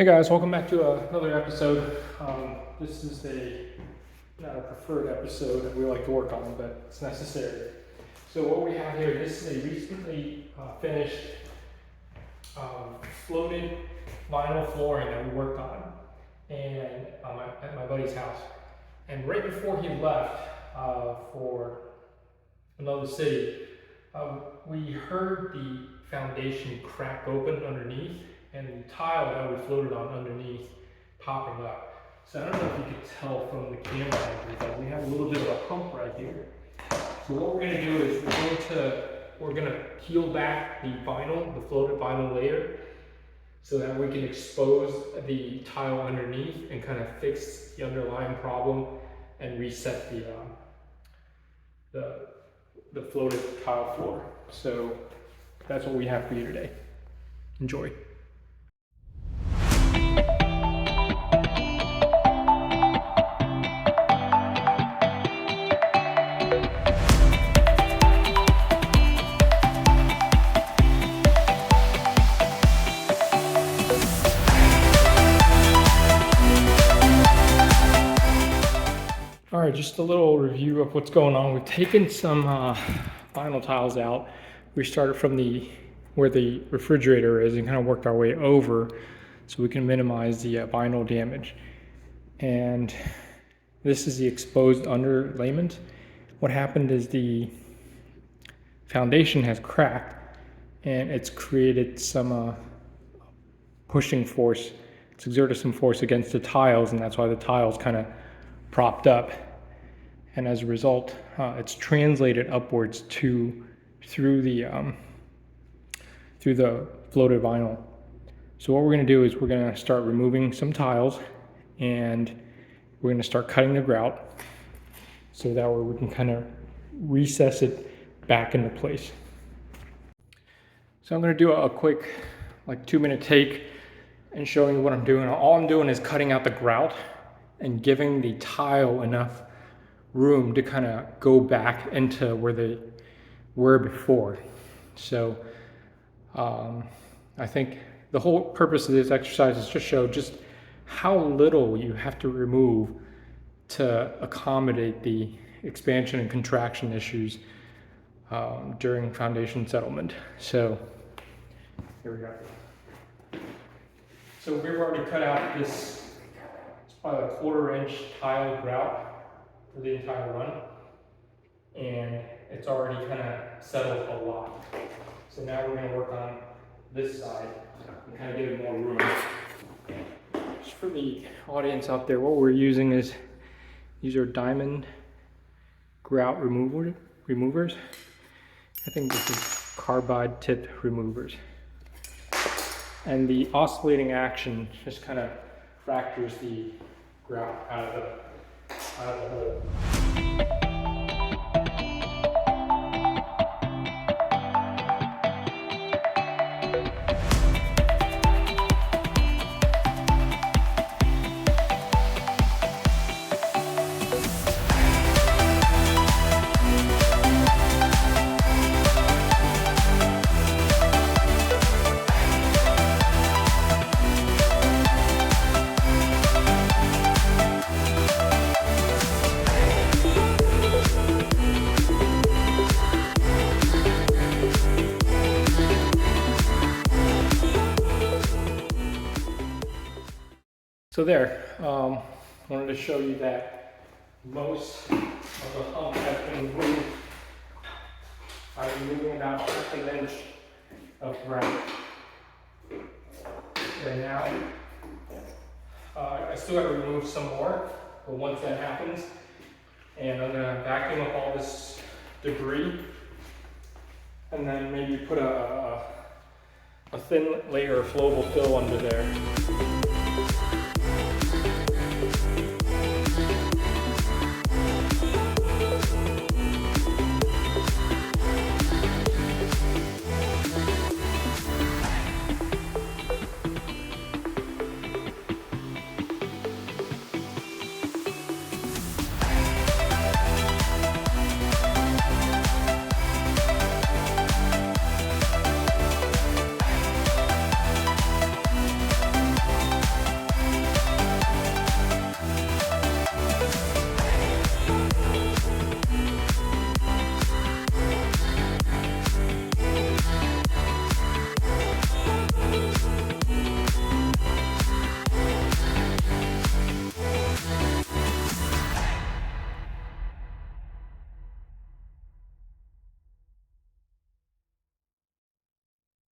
Hey guys, welcome back to another episode. This is not a preferred episode that we like to work on, but it's necessary. So what we have here, this is a recently finished floated vinyl flooring that we worked on and at my buddy's house. And right before he left for another city, we heard the foundation crack open underneath and the tile that we floated on underneath popping up. So I don't know if you could tell from the camera angle, but we have a little bit of a hump right here. So what we're gonna do is we're gonna peel back the vinyl, the floated vinyl layer, so that we can expose the tile underneath and kind of fix the underlying problem and reset the floated tile floor. So that's what we have for you today. Enjoy. All right, just a little review of what's going on. We've taken some vinyl tiles out. We started from where the refrigerator is and kind of worked our way over so we can minimize the vinyl damage. And this is the exposed underlayment. What happened is the foundation has cracked and it's created some pushing force. It's exerted some force against the tiles, and that's why the tiles kind of propped up, and as a result it's translated upwards through the floated vinyl. So what we're going to do is we're going to start removing some tiles and we're going to start cutting the grout so that way we can kind of recess it back into place. So I'm going to do a quick 2-minute take and showing you what I'm doing. All I'm doing is cutting out the grout and giving the tile enough room to kind of go back into where they were before. So I think the whole purpose of this exercise is to show just how little you have to remove to accommodate the expansion and contraction issues during foundation settlement. So here we go. So we've already cut out this probably a 1/4-inch tile grout for the entire run, and it's already kind of settled a lot. So now we're going to work on this side and kind of give it more room. Just for the audience out there, what we're using is these are diamond grout removers. I think this is carbide tip removers, and the oscillating action just kind of fractures the grout out of the hole. So there, wanted to show you that most of the hump has been removed. I'm removing about 1/2 inch of grout. And now, I still got to remove some more, but once that happens, and I'm going to vacuum up all this debris, and then maybe put a thin layer of flowable fill under there.